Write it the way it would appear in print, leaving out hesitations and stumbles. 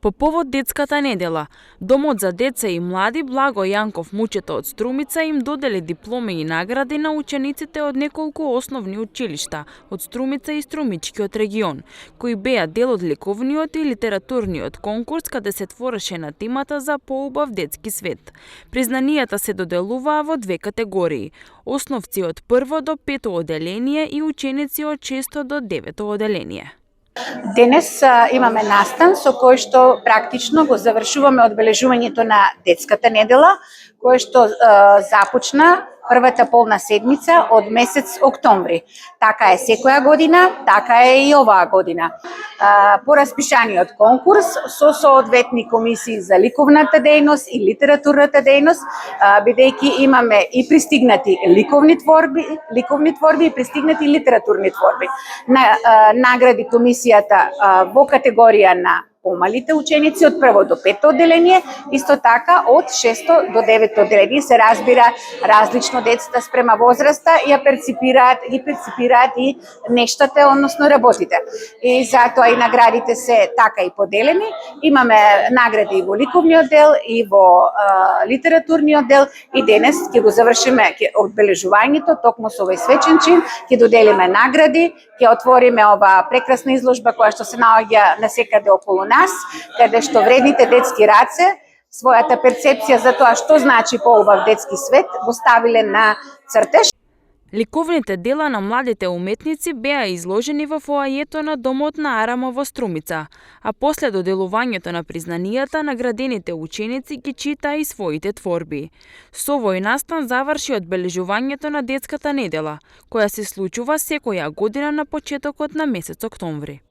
По повод детската недела, Домот за деца и млади Благо Јанков Мучето од Струмица им додели дипломи и награди на учениците од неколку основни училишта од Струмица и Струмичкиот регион, кои беа дел од ликовниот и литературниот конкурс каде се твореше на темата за поубав детски свет. Признанијата се доделуваа во две категории: основци од 1 до 5 оделение и ученици од 6 до 9 оделение. Денес имаме настан со кој што практично го завршуваме одбележувањето на детската недела, кој што започна првата полна седмица од месец октомври. Така е секоја година, така е и оваа година. По распишаниот конкурс со соодветни комисии за ликовната дејност и литературната дејност, бидејќи имаме и пристигнати ликовни творби и пристигнати литературни творби. Награди комисијата во категорија на помалите ученици од 1 до 5 оделение, исто така од 6 до 9 оделение, се разбира различно децата спрема возраста ја перципираат и нештата, односно работите. И затоа и наградите се така и поделени. Имаме награди и во ликовниот дел и во литературниот дел, и денес ќе го завршиме одбележувањето токму со овој свечен чин, ќе доделиме награди, ќе отвориме ова прекрасна изложба која што се наоѓа насекаде околу нас, каде што вредните детски раце својата перцепција за тоа што значи поубав детски свет го ставиле на цртеж. Ликовните дела на младите уметници беа изложени во фоајето на Домот на Арама во Струмица, а после доделувањето на признанијата, наградените ученици ги читаа и своите творби. Со овој настан заврши одбележувањето на детската недела, која се случува секоја година на почетокот на месец октомври.